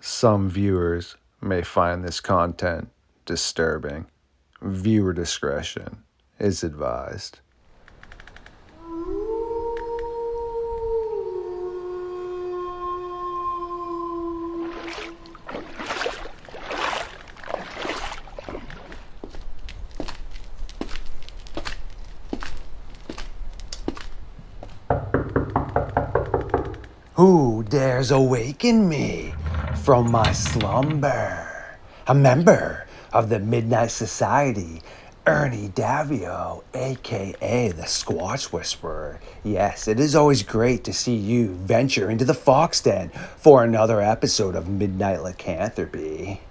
Some viewers may find this content disturbing. Viewer discretion is advised. Who dares awaken me from my slumber? A member of the Midnight Society, Ernie Davieau, aka the Squatch Whisperer. Yes, it is always great to see you venture into the Fox Den for another episode of Midnight Lycanthropy.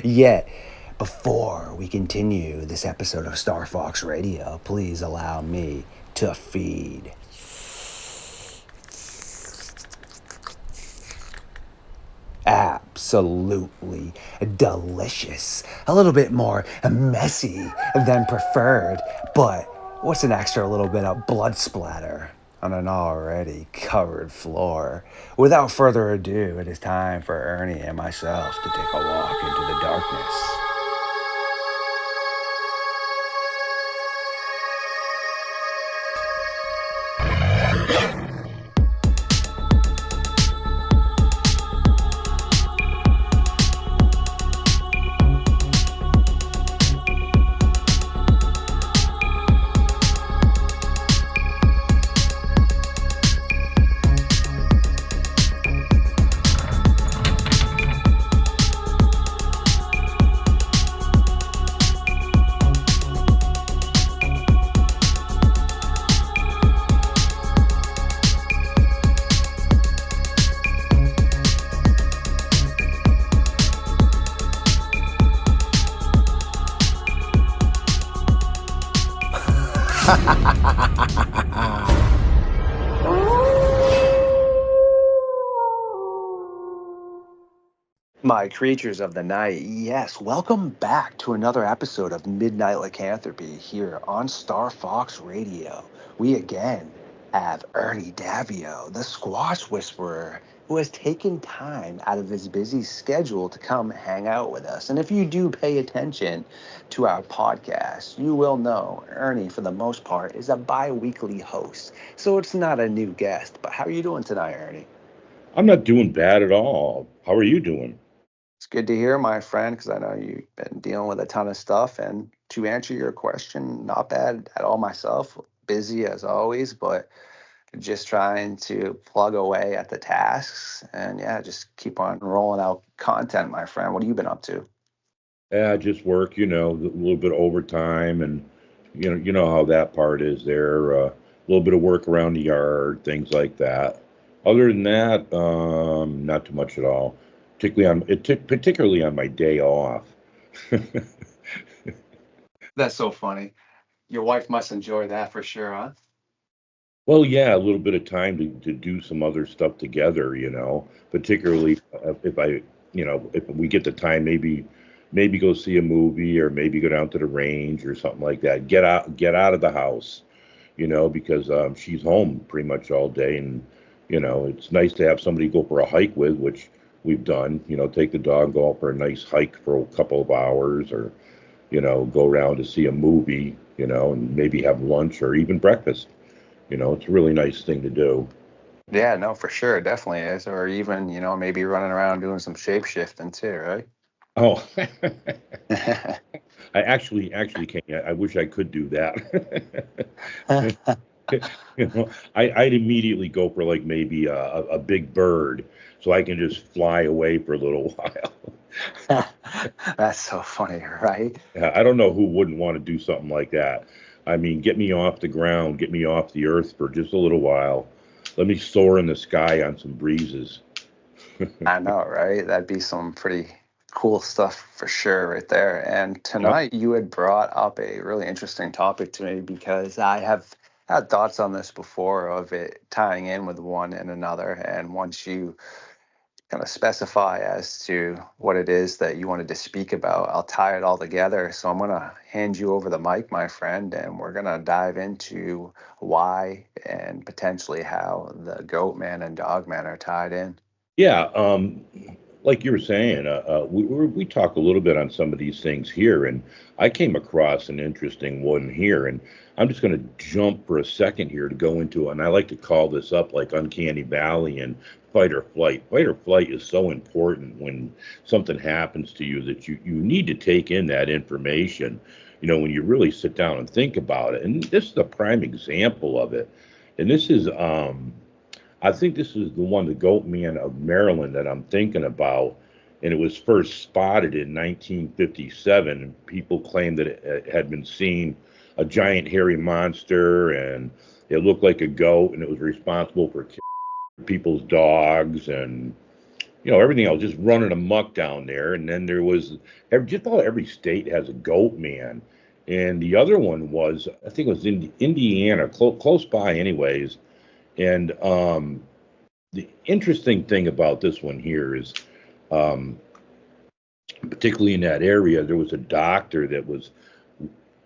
Yet, before we continue this episode of Star Fox Radio, please allow me to feed. Absolutely delicious. A little bit more messy than preferred, but what's an extra little bit of blood splatter on an already covered floor? Without further ado, it is time for Ernie and myself to take a walk into the darkness. My creatures of the night, yes, welcome back to another episode of Midnight Lycanthropy here on Star Fox Radio. We again have Ernie Davieau, the Squash Whisperer, who has taken time out of his busy schedule to come hang out with us. And if you do pay attention to our podcast, you will know Ernie, for the most part, is a bi-weekly host. So it's not a new guest. But how are you doing tonight, Ernie? I'm not doing bad at all. How are you doing? It's good to hear, my friend, because I know you've been dealing with a ton of stuff. And to answer your question, not bad at all myself. Busy as always, but just trying to plug away at the tasks and just keep on rolling out content, my friend. What have you been up to? Yeah, just work, a little bit of overtime, and you know how that part is there. A little bit of work around the yard, things like that. Other than that, not too much at all. Particularly on my day off. That's so funny. Your wife must enjoy that for sure, huh? Well, yeah, a little bit of time to do some other stuff together, particularly if we get the time, maybe go see a movie or maybe go down to the range or something like that. Get out of the house, because she's home pretty much all day. And, it's nice to have somebody go for a hike with, which we've done, take the dog, go out for a nice hike for a couple of hours or, go around to see a movie, and maybe have lunch or even breakfast. It's a really nice thing to do. Yeah, no, for sure. It definitely is. Or even, maybe running around doing some shapeshifting too, right? Oh, I actually can't. I wish I could do that. I'd immediately go for like maybe a big bird, so I can just fly away for a little while. That's so funny, right? Yeah, I don't know who wouldn't want to do something like that. I mean, get me off the ground, get me off the earth for just a little while. Let me soar in the sky on some breezes. I know, right? That'd be some pretty cool stuff for sure right there. And Yep. tonight you had brought up a really interesting topic to me because I have had thoughts on this before of it tying in with one and another. And once you kind of specify as to what it is that you wanted to speak about, I'll tie it all together. So I'm going to hand you over the mic, my friend, and we're going to dive into why and potentially how the Goatman and Dogman are tied in. Yeah, like you were saying, we talk a little bit on some of these things here, and I came across an interesting one here, and I'm just going to jump for a second here to go into, and I like to call this up like uncanny valley and fight or flight. Fight or flight is so important when something happens to you that you need to take in that information, when you really sit down and think about it. And this is a prime example of it. And this is I think this is the one, the Goatman of Maryland, that I'm thinking about. And it was first spotted in 1957. People claimed that it had been seen, a giant hairy monster, and it looked like a goat, and it was responsible for people's dogs and everything else, just running amok down there. And then there was just about every state has a Goatman. And the other one was, I think it was in Indiana, close by, anyways. And the interesting thing about this one here is, particularly in that area, there was a doctor that was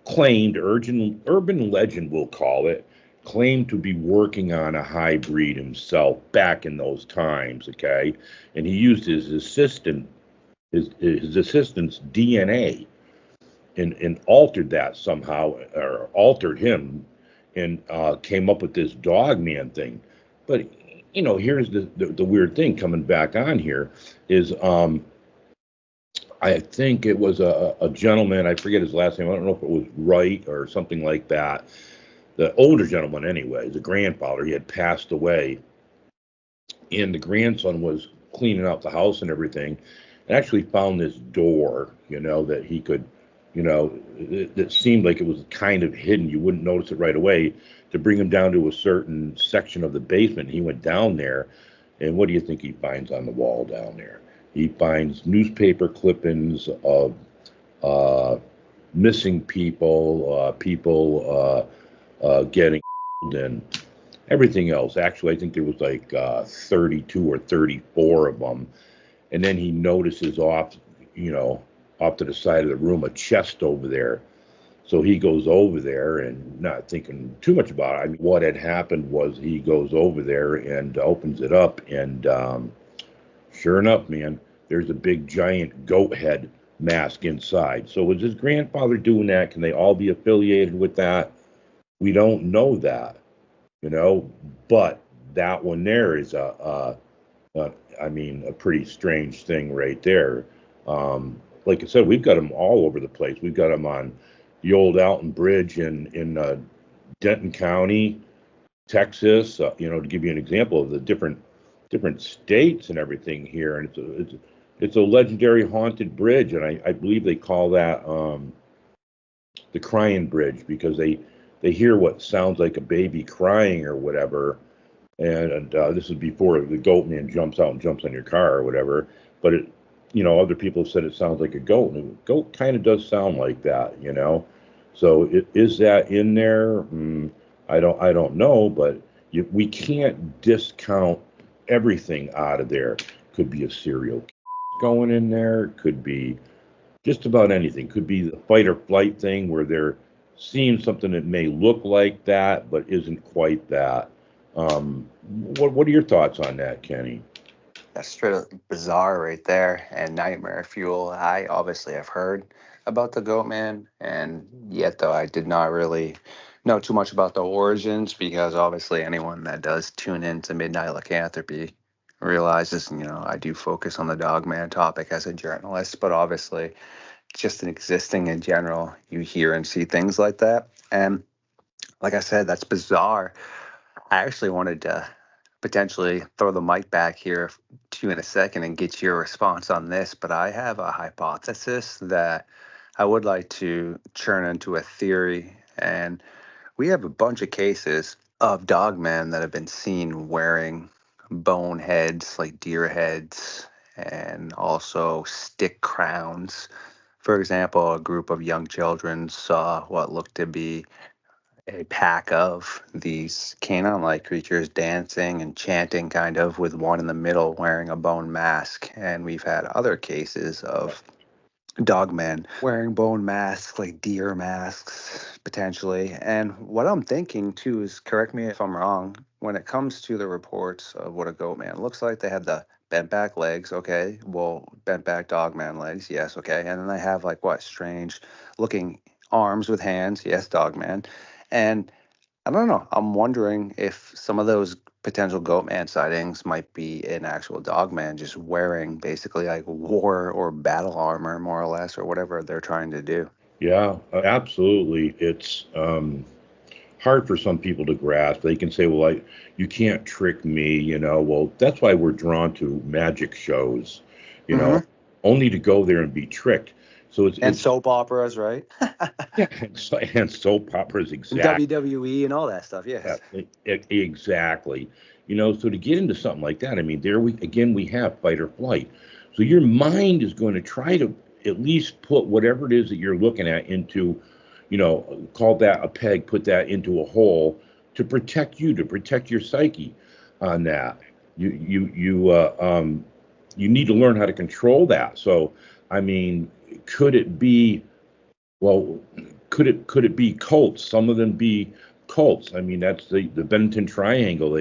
claimed, urban legend we'll call it, claimed to be working on a hybrid himself back in those times, okay? And he used his assistant's DNA and altered that somehow, or altered him, and came up with this Dogman thing. But here's the weird thing coming back on here is, I think it was a gentleman, I forget his last name, I don't know if it was Wright or something like that. The older gentleman, anyway, the grandfather, he had passed away, and the grandson was cleaning out the house and everything, and actually found this door, that he could, that seemed like it was kind of hidden. You wouldn't notice it right away, to bring him down to a certain section of the basement. He went down there, and what do you think he finds on the wall down there? He finds newspaper clippings of missing people, getting and everything else. Actually, I think there was like 32 or 34 of them. And then he notices off to the side of the room, a chest over there. So he goes over there and, not thinking too much about it. I mean, what had happened was he goes over there and opens it up, and sure enough, man, there's a big giant goat head mask inside. So was his grandfather doing that? Can they all be affiliated with that? We don't know that, but that one there is a pretty strange thing right there. Like I said, we've got them all over the place. We've got them on the old Alton Bridge in Denton County, Texas. To give you an example of the different states and everything here, and it's a legendary haunted bridge, and I believe they call that the crying bridge, because they hear what sounds like a baby crying or whatever. And this is before the Goatman jumps out and jumps on your car or whatever. But other people have said it sounds like a goat, and a goat kind of does sound like that, So is that in there? I don't know, but we can't discount everything out of there. Could be a serial going in there. Could be just about anything. Could be the fight or flight thing, where they're seeing something that may look like that but isn't quite that. What are your thoughts on that, Kenny? That's straight up bizarre right there, and nightmare fuel. I obviously have heard about the Goatman, and yet though I did not really know too much about the origins, because obviously anyone that does tune into Midnight Lycanthropy realizes, I do focus on the Dogman topic as a journalist, but obviously just in existing in general, you hear and see things like that. And like I said, that's bizarre. I actually wanted to potentially throw the mic back here to you in a second and get your response on this, but I have a hypothesis that I would like to churn into a theory. And we have a bunch of cases of dogmen that have been seen wearing bone heads, like deer heads, and also stick crowns. For example, a group of young children saw what looked to be a pack of these canine-like creatures dancing and chanting, kind of, with one in the middle wearing a bone mask. And we've had other cases of dogmen wearing bone masks, like deer masks, potentially. And what I'm thinking too is, correct me if I'm wrong, when it comes to the reports of what a goat man looks like, they have the bent back legs, okay. Well, bent back dogman legs, yes, okay. And then they have like what, strange looking arms with hands, yes, dogman. And I don't know. I'm wondering if some of those potential Goatman sightings might be an actual Dogman just wearing basically like war or battle armor, more or less, or whatever they're trying to do. Yeah, absolutely. It's hard for some people to grasp. They can say, "Well, you can't trick me," you know. Well, that's why we're drawn to magic shows, you know, Hmm. only to go there and be tricked. So it's And it's soap operas, right? yeah, and soap operas And exactly. WWE and all that stuff. Yeah, Yes. exactly. You know, so to get into something like that, I mean, there we again we have fight or flight. So your mind is going to try to at least put whatever it is that you're looking at into, you know, call that a peg, put that into a hole to protect you, to protect your psyche on that. You need to learn how to control that. So, I mean, could it be well, could it be cults? Some of them be cults. I mean, that's the Bennington Triangle.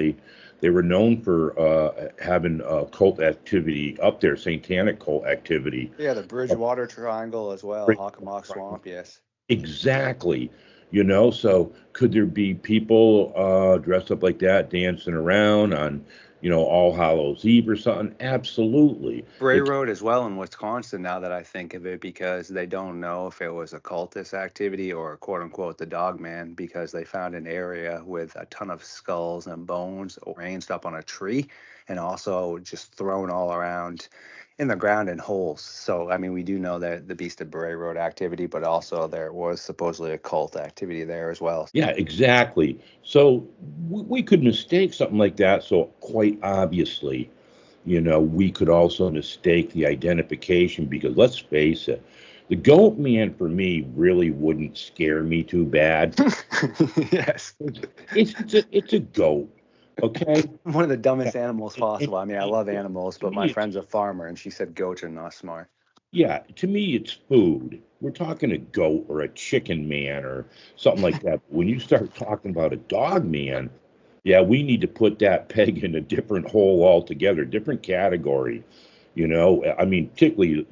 They were known for having cult activity up there, satanic cult activity. Yeah, the Up Bridgewater Triangle as well, right- Hockomock Swamp, yes. exactly. You know, so could there be people dressed up like that dancing around on, you know, All Hallows Eve or something? Absolutely. Bray It Road as well in Wisconsin, now that I think of it, because they don't know if it was a cultist activity or quote unquote the dog man, because they found an area with a ton of skulls and bones arranged up on a tree and also just thrown all around in the ground in holes. So, I mean, we do know that the Beast of Bray Road activity, but also there was supposedly a cult activity there as well. Yeah, exactly. So we could mistake something like that. So quite obviously, you know, we could also mistake the identification because let's face it, the goat man for me really wouldn't scare me too bad. Yes. It's a goat, okay? One of the Yeah, dumbest animals and, and possible. I mean, I love animals, to but my me, friend's a farmer and she said goats are not smart. yeah, to me, it's food. We're talking a goat or a chicken man or something like that. When you start talking about a dog man, yeah, we need to put that peg in a different hole altogether, different category. You know, I mean, particularly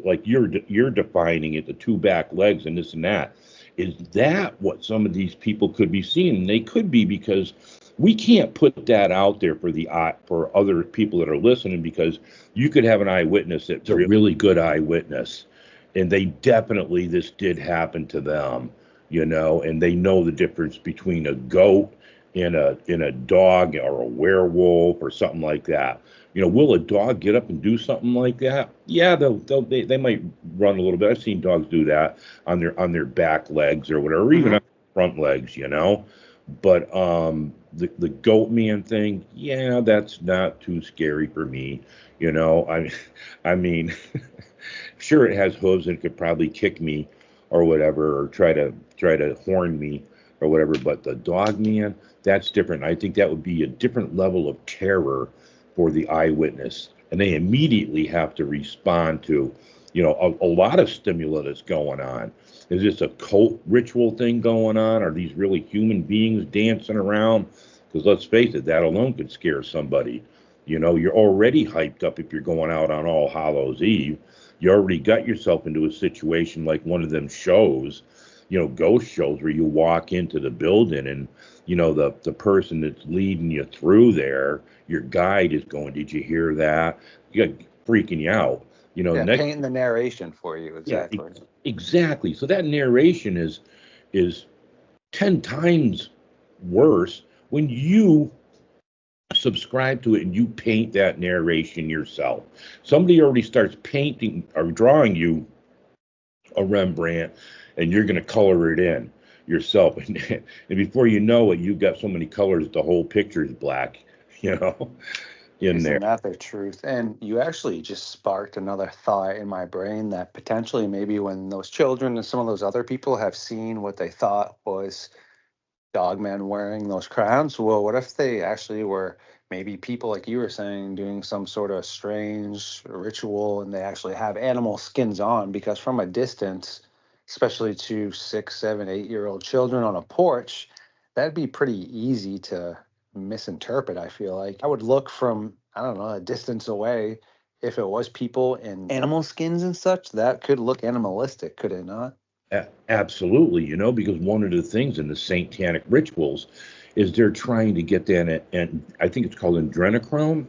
like you're defining it, the two back legs and this and that. Is that what some of these people could be seeing? And they could be because we can't put that out there for the eye for other people that are listening because you could have an eyewitness that's a really good eyewitness, and they definitely this did happen to them, you know, and they know the difference between a goat in a dog or a werewolf or something like that. You know, will a dog get up and do something like that? Yeah, they might run a little bit. I've seen dogs do that on their back legs or whatever, or even Hmm. on front legs, you know. But the goat man thing, yeah, that's not too scary for me. You know, I mean, sure it has hooves and could probably kick me or whatever, or try to horn me or whatever. But the dog man, that's different. I think that would be a different level of terror for the eyewitness, and they immediately have to respond to, you know, a lot of stimuli that's going on. Is this a cult ritual thing going on? Are these really human beings dancing around? Because let's face it, that alone could scare somebody. You know, you're already hyped up if you're going out on All Hallows Eve. You already got yourself into a situation like one of them shows, you know, ghost shows where you walk into the building and, you know, the person that's leading you through there, your guide is going, "Did you hear that?" You got freaking you out. You know, Yeah, next painting the narration for you, yeah, exactly. exactly. So that narration is 10 times worse when you subscribe to it and you paint that narration yourself. Somebody already starts painting or drawing you a Rembrandt and you're going to color it in yourself. And before you know it, you've got so many colors, the whole picture is black, you know, in there. Isn't that the truth? And you actually just sparked another thought in my brain that potentially maybe when those children and some of those other people have seen what they thought was Dogman wearing those crowns. Well, what if they actually were maybe people like you were saying doing some sort of strange ritual and they actually have animal skins on? Because from a distance, especially to 6, 7, 8-year-old children on a porch, that'd be pretty easy to misinterpret. I feel like I would look from, I don't know, a distance away. If it was people in animal skins and such, that could look animalistic, could it not? Absolutely, because one of the things in the satanic rituals is they're trying to get that, and I think it's called adrenochrome,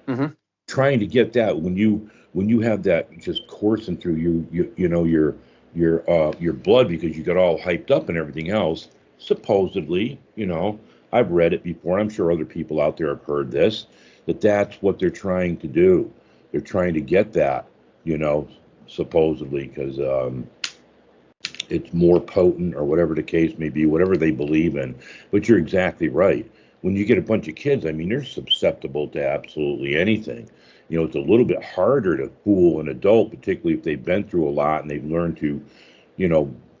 Hmm. trying to get that when you have that just coursing through your blood because you got all hyped up and everything else. Supposedly, I've read it before. I'm sure other people out there have heard this, that's what they're trying to do. They're trying to get that, you know, supposedly because it's more potent or whatever the case may be, whatever they believe in. But you're exactly right. When you get a bunch of kids, I mean, they're susceptible to absolutely anything. It's a little bit harder to fool an adult, particularly if they've been through a lot and they've learned to,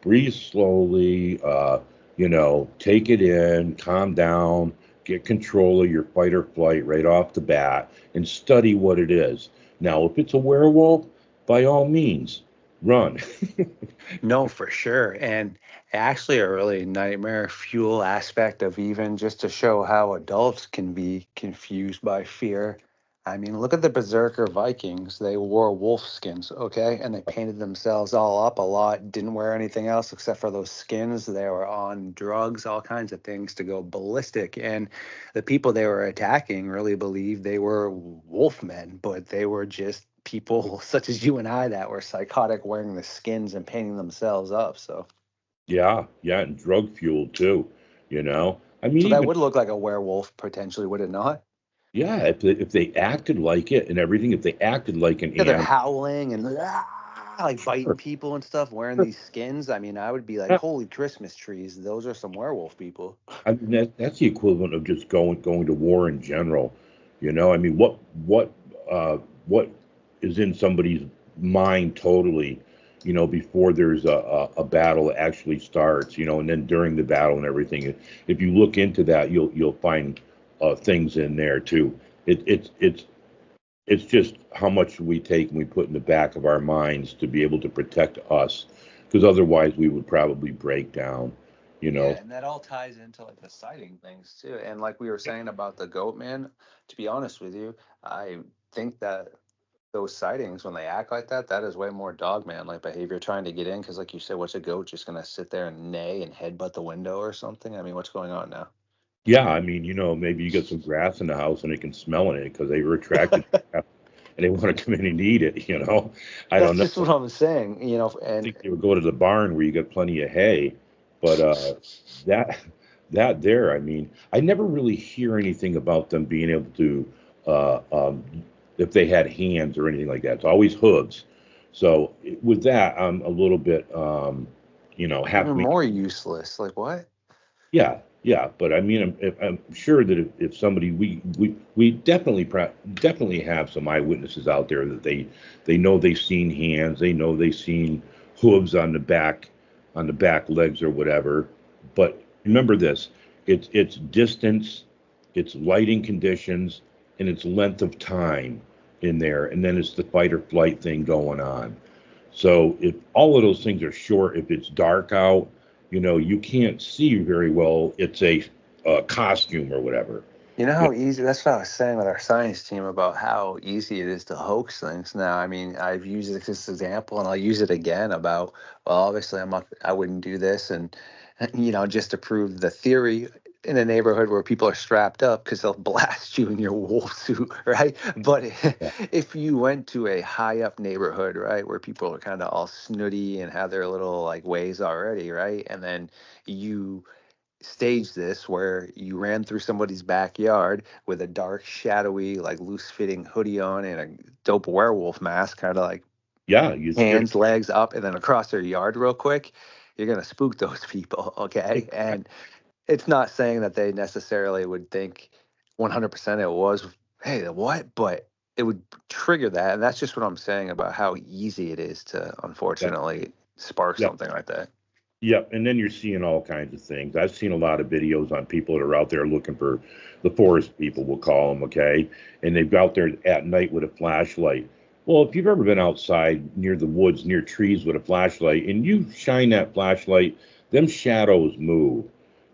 breathe slowly, take it in, calm down, get control of your fight or flight right off the bat, and study what it is. Now, if it's a werewolf, by all means, run. No, for sure. And actually, a really nightmare fuel aspect of even just to show how adults can be confused by fear. I mean, look at the Berserker Vikings. They wore wolf skins, okay? And they painted themselves all up a lot, didn't wear anything else except for those skins. They were on drugs, all kinds of things to go ballistic. And the people they were attacking really believed they were wolfmen, but they were just people such as you and I that were psychotic wearing the skins and painting themselves up. Yeah, yeah, and drug fuel too, I mean, So that even would look like a werewolf potentially, would it not? yeah, if they acted like it and everything, if they acted like an Yeah, they're animal, howling and like biting sure. people and stuff, wearing these skins. I mean, I would be like, Yeah, holy Christmas trees, those are some werewolf people. I mean that's the equivalent of just going to war in general, I mean, what is in somebody's mind totally, before there's a battle that actually starts, and then during the battle and everything. If you look into that, you'll find things in there too. It's just how much we take and we put in the back of our minds to be able to protect us, because otherwise we would probably break down, you Yeah, know. and that all ties into like the sighting things too. And like we were saying about the Goatman, to be honest with you, I think that those sightings when they act like that, that is way more dogman like behavior trying to get in. Because like you said, what's a goat just gonna sit there and neigh and headbutt the window or something? I mean, what's going on now? Yeah, I mean, maybe you got some grass in the house and they can smell it because they were attracted to grass and they want to come in and eat it. I That's don't know. just what I'm saying, I and think they would go to the barn where you got plenty of hay, but that there, I mean, I never really hear anything about them being able to, if they had hands or anything like that. It's always hooves. So with that, I'm a little bit, even happy. more useless. Like what? Yeah, yeah, but I mean, I'm sure that if somebody we definitely have some eyewitnesses out there that they know they've seen hands, they know they've seen hooves on the back legs or whatever. But remember this: it's distance, it's lighting conditions, and it's length of time in there, and then it's the fight or flight thing going on. So if all of those things are short, if it's dark out, you can't see very well. It's a costume or whatever. You know Yeah, how easy, that's what I was saying with our science team about how easy it is to hoax things now. I mean, I've used this example and I'll use it again about, well, obviously I wouldn't do this. And, just to prove the theory in a neighborhood where people are strapped up because they'll blast you in your wolf suit, right? But yeah, if you went to a high up neighborhood, right, where people are kind of all snooty and have their little like ways already, right? And then you stage this where you ran through somebody's backyard with a dark, shadowy, like loose fitting hoodie on and a dope werewolf mask, kind of like yeah. You scared. hands, legs up, and then across their yard real quick, you're going to spook those people. Okay. And it's not saying that they necessarily would think 100% it was, hey, what? But it would trigger that. And that's just what I'm saying about how easy it is to Yeah, unfortunately spark yeah. something like that. Yep, and then you're seeing all kinds of things. I've seen a lot of videos on people that are out there looking for the forest people, we'll call them, okay? And they've out there at night with a flashlight. Well, if you've ever been outside near the woods, near trees with a flashlight, and you shine that flashlight, them shadows move.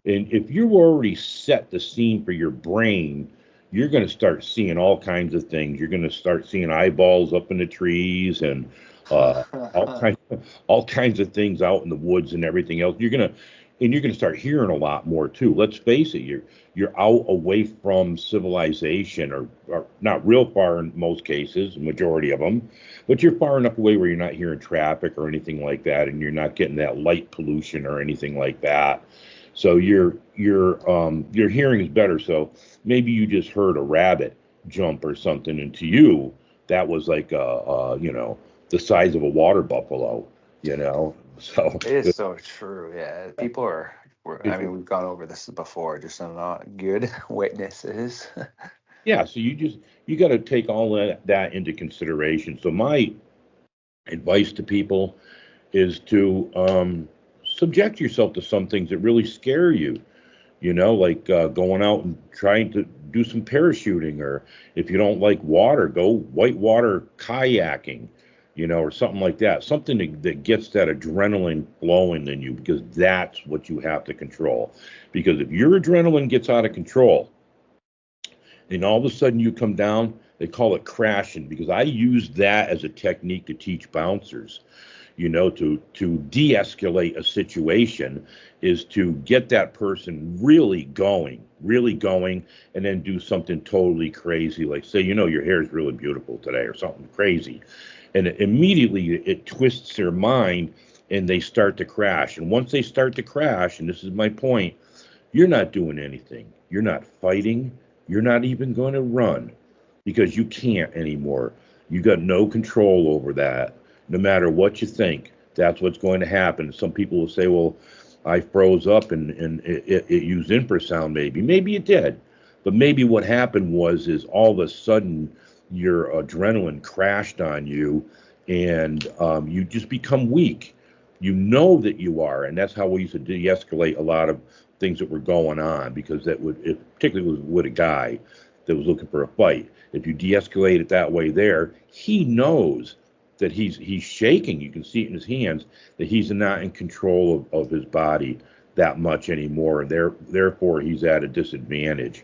And if you already set the scene for your brain, you're going to start seeing all kinds of things. You're going to start seeing eyeballs up in the trees and all kinds all kinds of things out in the woods and everything else. You're gonna start hearing a lot more too. Let's face it, you're out away from civilization, or not real far in most cases, majority of them, but you're far enough away where you're not hearing traffic or anything like that, and you're not getting that light pollution or anything like that. So your hearing is better. So maybe you just heard a rabbit jump or something, and to you that was like the size of a water buffalo, you know. So It is so true. Yeah, people I it's, mean, we've gone over this before, just are not good witnesses. yeah, so you got to take all that into consideration. So my advice to people is to subject yourself to some things that really scare you. Like going out and trying to do some parachuting, or if you don't like water, go whitewater kayaking, or something like that. Something that gets that adrenaline flowing in you, because that's what you have to control. Because if your adrenaline gets out of control and all of a sudden you come down, they call it crashing, because I use that as a technique to teach bouncers, to de-escalate a situation is to get that person really going, and then do something totally crazy, like say, your hair is really beautiful today, or something crazy, and immediately it twists their mind, and they start to crash. And once they start to crash, and this is my point, you're not doing anything. You're not fighting. You're not even going to run, because you can't anymore. You got no control over that. No matter what you think, that's what's going to happen. Some people will say, well, I froze up and it used infrasound, maybe. Maybe it did. But maybe what happened is all of a sudden your adrenaline crashed on you, and you just become weak. You know that you are. And that's how we used to de escalate a lot of things that were going on, because that would, if, particularly with a guy that was looking for a fight, if you de-escalate it that way there, he knows that he's shaking. You can see it in his hands, that he's not in control of his body that much anymore. And therefore, he's at a disadvantage.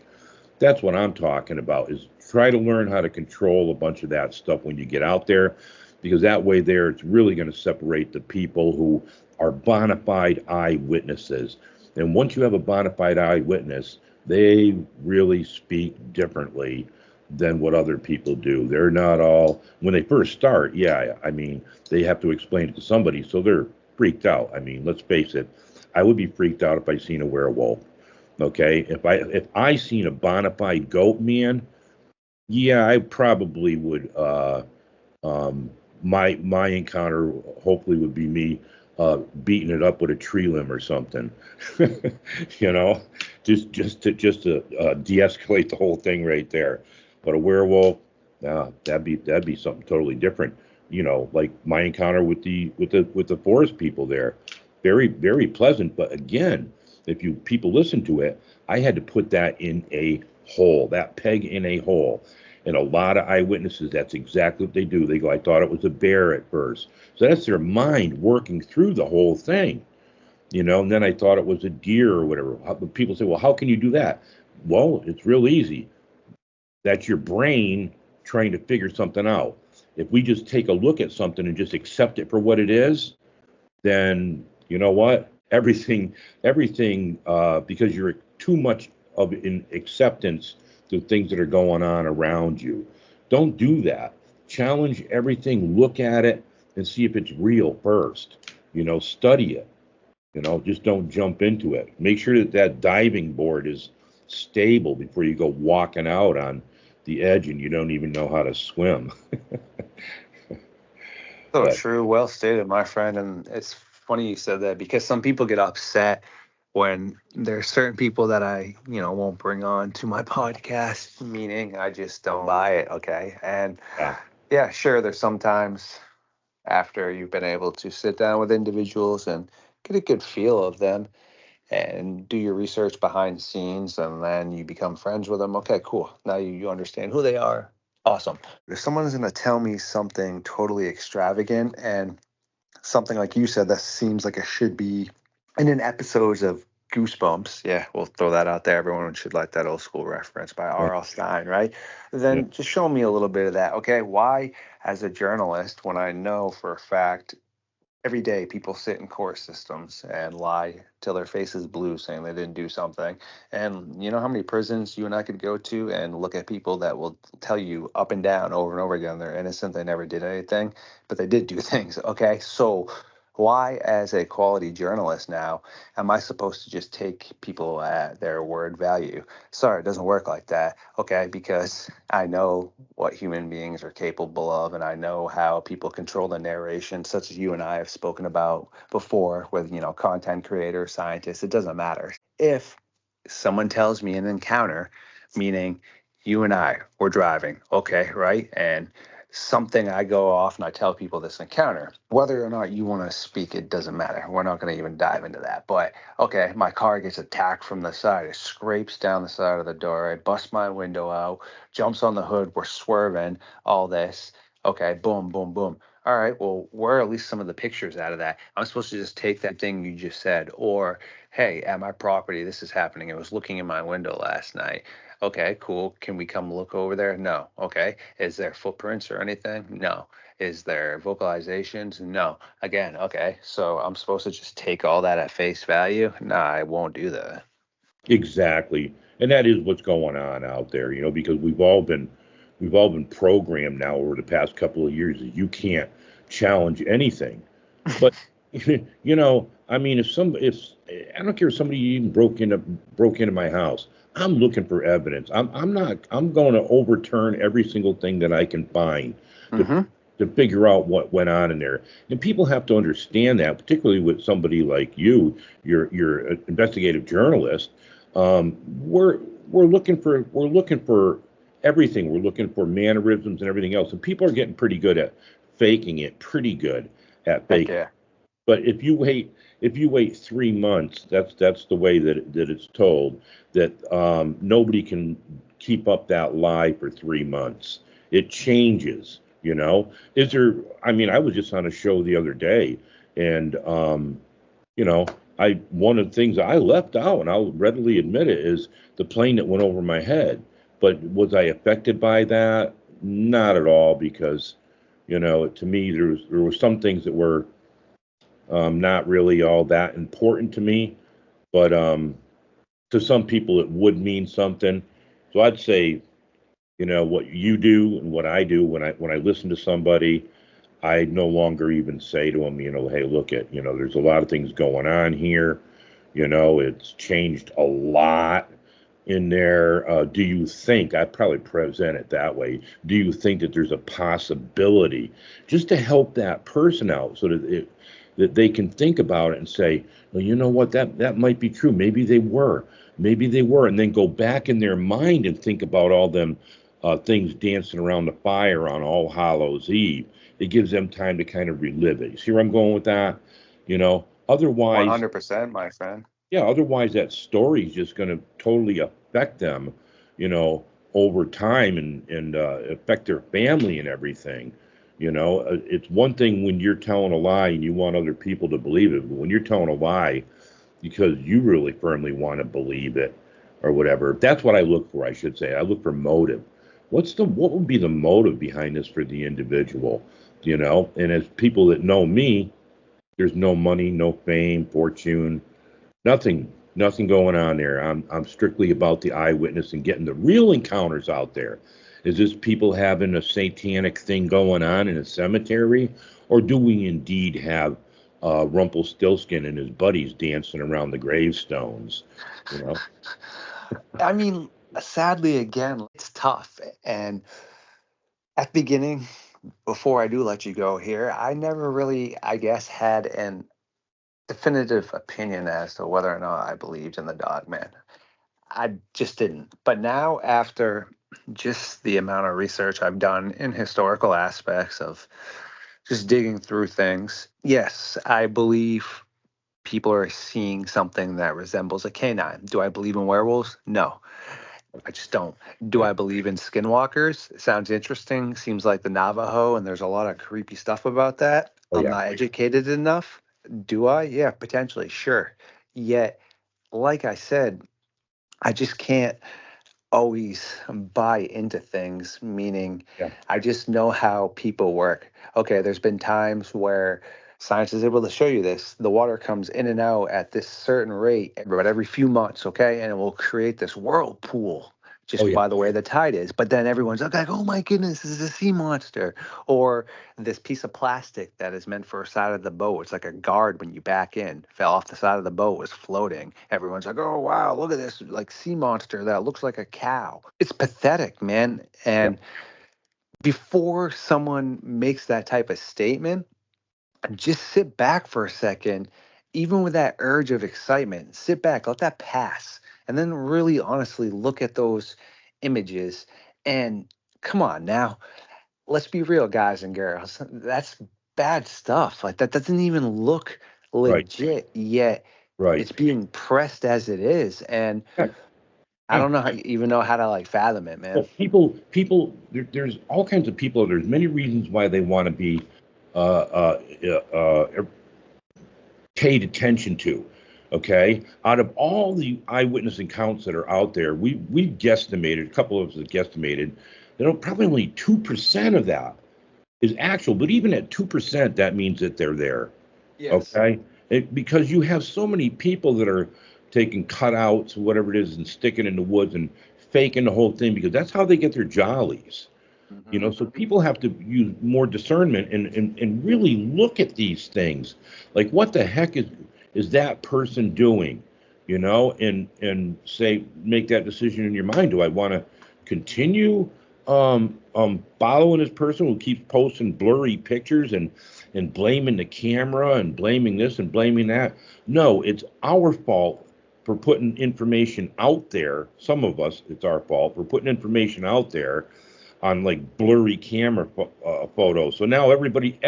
That's what I'm talking about, is try to learn how to control a bunch of that stuff when you get out there, because that way there, it's really going to separate the people who are bona fide eyewitnesses. And once you have a bona fide eyewitness, they really speak differently than what other people do. They're not all, when they first start, yeah, I mean, they have to explain it to somebody, so they're freaked out. I mean, let's face it, I would be freaked out if I seen a werewolf. Okay, if I seen a bona fide goat man, yeah, I probably would. My encounter hopefully would be me beating it up with a tree limb or something, you know, just to de-escalate the whole thing right there. But a werewolf, that'd be something totally different. Like my encounter with the forest people there, very very pleasant. But again, if you people listen to it, I had to put that in a hole, that peg in a hole. And a lot of eyewitnesses, that's exactly what they do. They go, I thought it was a bear at first. So that's their mind working through the whole thing, and then I thought it was a deer or whatever. People say, well, how can you do that? Well, it's real easy. That's your brain trying to figure something out. If we just take a look at something and just accept it for what it is, then you know what? Everything, because you're too much of in acceptance to things that are going on around you. Don't do that. Challenge everything. Look at it and see if it's real first. Study it. Just don't jump into it. Make sure that diving board is stable before you go walking out on the edge and you don't even know how to swim. So But true. Well stated, my friend. And it's funny you said that, because some people get upset when there's certain people that I, won't bring on to my podcast, meaning I just don't buy it. Okay. And yeah, yeah, sure, there's sometimes after you've been able to sit down with individuals and get a good feel of them and do your research behind the scenes, and then you become friends with them. Okay, cool. Now you understand who they are. Awesome. If someone's going to tell me something totally extravagant and something like you said that seems like it should be in an episode of Goosebumps, yeah, we'll throw that out there. Everyone should like that old school reference by Right. R.L. Stein, right? Yeah. Then just show me a little bit of that. Okay, why, as a journalist, when I know for a fact every day people sit in court systems and lie till their face is blue saying they didn't do something, and you know how many prisons you and I could go to and look at people that will tell you up and down over and over again they're innocent, they never did anything, but they did do things. Okay, so why, as a quality journalist now, am I supposed to just take people at their word value? Sorry, it doesn't work like that. Okay, because I know what human beings are capable of, and I know how people control the narration, such as you and I have spoken about before with, content creators, scientists. It doesn't matter. If someone tells me an encounter, meaning you and I were driving, okay, right? And something I go off and I tell people this encounter, whether or not you want to speak, it doesn't matter. We're not going to even dive into that. But okay, my car gets attacked from the side. It scrapes down the side of the door. I bust my window out, jumps on the hood. We're swerving, all this. Okay, boom, boom, boom. All right, well, where are at least some of the pictures out of that? I'm supposed to just take that thing you just said, or hey, at my property, this is happening. I was looking in my window last night. Okay, cool. Can we come look over there? No. Okay. Is there footprints or anything? No. Is there vocalizations? No. Again, okay. So I'm supposed to just take all that at face value? Nah, I won't do that. Exactly. And that is what's going on out there, because we've all been programmed now over the past couple of years that you can't challenge anything. But I mean, if I don't care if somebody even broke into my house, I'm looking for evidence. I'm going to overturn every single thing that I can find to Mm-hmm. to figure out what went on in there. And people have to understand that, particularly with somebody like you, you're an investigative journalist. We're looking for everything. We're looking for mannerisms and everything else, and people are getting pretty good at faking it. Pretty good at Heck faking. yeah. But if you wait 3 months, that's the way that it's told that nobody can keep up that lie for 3 months. It changes. Is there? I mean, I was just on a show the other day, and you know, I one of the things I left out, and I'll readily admit it, is the plane that went over my head. But was I affected by that? Not at all, because to me there was some things that were not really all that important to me, but to some people it would mean something. So I'd say, what you do and what I do when I listen to somebody, I no longer even say to them, hey, look at, there's a lot of things going on here. It's changed a lot in there. Do you think, I probably present it that way, do you think that there's a possibility just to help that person out so that they can think about it and say, well, you know what, that might be true. Maybe they were, and then go back in their mind and think about all them things dancing around the fire on All Hallows Eve. It gives them time to kind of relive it. You see where I'm going with that? Otherwise, 100%, my friend. yeah, otherwise that story is just going to totally affect them, you know, over time and affect their family and everything. It's one thing when you're telling a lie and you want other people to believe it, but when you're telling a lie because you really firmly want to believe it or whatever, that's what I look for. I should say I look for motive. What would be the motive behind this for the individual? And as people that know me, there's no money, no fame, fortune. Nothing going on there. I'm strictly about the eyewitness and getting the real encounters out there. Is this people having a satanic thing going on in a cemetery, or do we indeed have Rumpelstiltskin and his buddies dancing around the gravestones? You know, I mean, sadly, again, it's tough. And at the beginning, before I do let you go here, I never really, I guess, had an definitive opinion as to whether or not I believed in the Dogman. I just didn't. But now, after just the amount of research I've done in historical aspects of just digging through things, yes, I believe people are seeing something that resembles a canine. Do I believe in werewolves? No, I just don't. Do Yeah. I believe in skinwalkers? Sounds interesting. Seems like the Navajo, and there's a lot of creepy stuff about that. Oh I'm yeah. not educated enough. Do I? Yeah, potentially, sure. Yet, like I said, I just can't always buy into things, meaning Yeah. I just know how people work. Okay, there's been times where science is able to show you this. The water comes in and out at this certain rate, but every few months, okay? And it will create this whirlpool Oh just yeah. by the way the tide is. But then everyone's like, oh my goodness, this is a sea monster. Or this piece of plastic that is meant for a side of the boat. It's like a guard when you back in, fell off the side of the boat, was floating. Everyone's like, oh wow, look at this like sea monster that looks like a cow. It's pathetic, man. Yeah. And before someone makes that type of statement, just sit back for a second, even with that urge of excitement, sit back, let that pass, and then really honestly look at those images. And come on now, let's be real, guys and girls. That's bad stuff. Like that doesn't even look Right. legit yet. Right. It's being pressed as it is. And Yeah. I Yeah. don't know how, even know how to like fathom it, man. Well, there's all kinds of people. There's many reasons why they want to be uh, uh, uh, paid attention to. Okay, out of all the eyewitness accounts that are out there, we guesstimated, a couple of us have guesstimated, probably only 2% of that is actual. But even at 2%, that means that they're there. Yes. Okay, because you have so many people that are taking cutouts, whatever it is, and sticking in the woods and faking the whole thing because that's how they get their jollies. So people have to use more discernment and really look at these things. Like, what the heck is that person doing? And say, make that decision in your mind. Do I want to continue following this person who keeps posting blurry pictures and blaming the camera and blaming this and blaming that? No, it's our fault for putting information out there. Some of us, it's our fault for putting information out there on like blurry camera photos. So now everybody's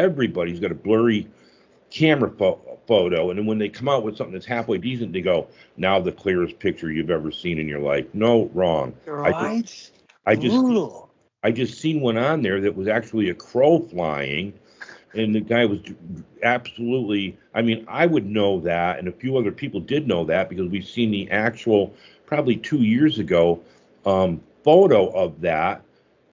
got a blurry camera photo, and then when they come out with something that's halfway decent, they go, "Now the clearest picture you've ever seen in your life." No, wrong. I just Right? I just Brutal. I just seen one on there that was actually a crow flying, and the guy was absolutely. I mean, I would know that, and a few other people did know that because we've seen the actual, probably 2 years ago, photo of that,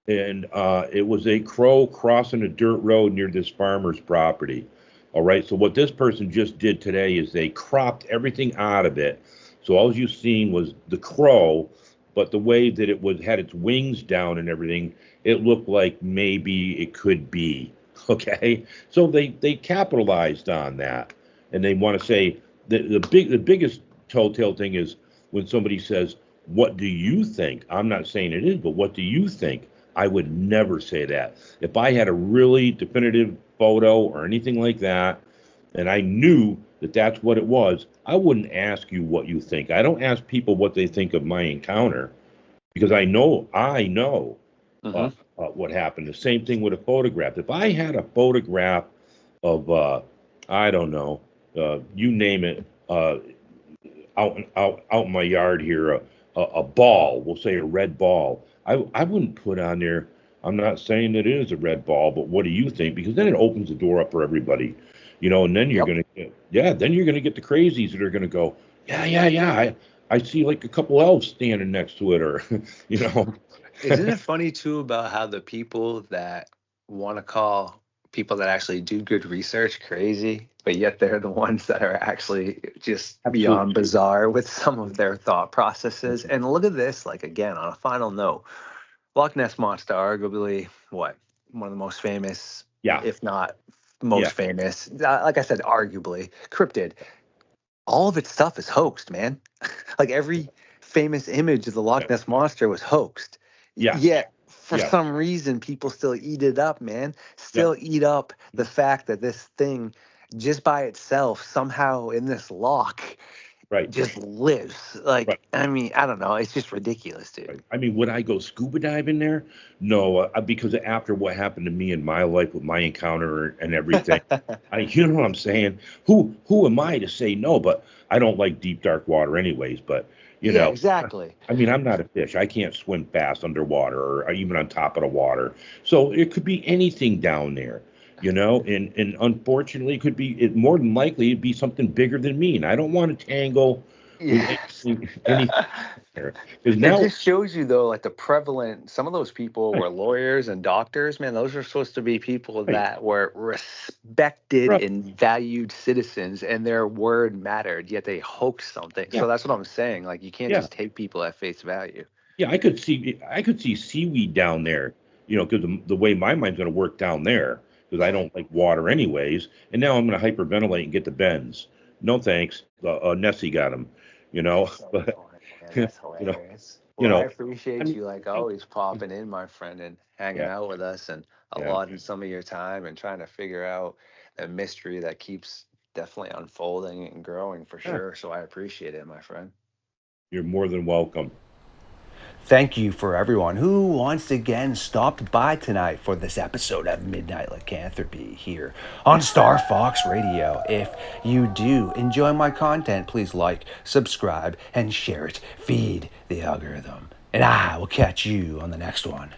and it was a crow crossing a dirt road near this farmer's property. All right, so what this person just did today is they cropped everything out of it. So all you seen was the crow, but the way that it was had its wings down and everything, it looked like maybe it could be. Okay, so they capitalized on that, and they want to say the biggest telltale thing is when somebody says, "What do you think?" I'm not saying it is, but what do you think? I would never say that. If I had a really definitive photo or anything like that, and I knew that that's what it was, I wouldn't ask you what you think. I don't ask people what they think of my encounter because I know uh, Hmm. what happened. The same thing with a photograph. If I had a photograph of, I don't know, you name it, out in my yard here, a ball, we'll say a red ball. I wouldn't put on there. I'm not saying that it is a red ball, but what do you think? Because then it opens the door up for everybody, and then you're Yep. gonna then you're gonna get the crazies that are gonna go, yeah, yeah, yeah. I see like a couple elves standing next to it, or you know. Isn't it funny too about how the people that want to call people that actually do good research crazy, but yet they're the ones that are actually just beyond Absolutely. bizarre with some of their thought processes? And look at this, like again, on a final note, Loch Ness Monster, arguably what? One of the most famous, Yeah, if not yeah, most famous, like I said, arguably, cryptid. All of its stuff is hoaxed, man. Like every famous image of the yeah, Loch Ness monster was hoaxed. yeah, Yet for yeah, some reason people still eat it up, man. yeah. Still eat up the fact that this thing just by itself somehow in this lock Right. just lives. Like, Right. I mean, I don't know. It's just ridiculous, dude. Right. I mean, would I go scuba diving there? No, because after what happened to me in my life with my encounter and everything, you know what I'm saying? Who am I to say no? But I don't like deep dark water, anyways. But you Yeah, know, exactly. I mean, I'm not a fish. I can't swim fast underwater or even on top of the water. So it could be anything down there, and unfortunately, it more than likely it'd be something bigger than me, and I don't want to tangle with Yes. anything there because It now. just shows you though, like the prevalent. Some of those people Right, were lawyers and doctors. Man, those are supposed to be people right, that were respected right. and valued citizens, and their word mattered. Yet they hoaxed something. Yeah, So that's what I'm saying. Like you can't yeah, just take people at face value. yeah. I could see seaweed down there, because the way my mind's going to work down there, because I don't like water anyways. And now I'm going to hyperventilate and get the bends. No thanks. Nessie got him, That's so but funny, man. you That's know, hilarious. you Well, I know. I appreciate mean, you like yeah, always popping in, my friend, and hanging yeah, out with us and yeah. allotting some of your time and trying to figure out a mystery that keeps definitely unfolding and growing for Yeah. sure. So I appreciate it, my friend. You're more than welcome. Thank you for everyone who once again stopped by tonight for this episode of Midnight Lycanthropy here on Star Fox Radio. If you do enjoy my content, please like, subscribe, and share it. Feed the algorithm. And I will catch you on the next one.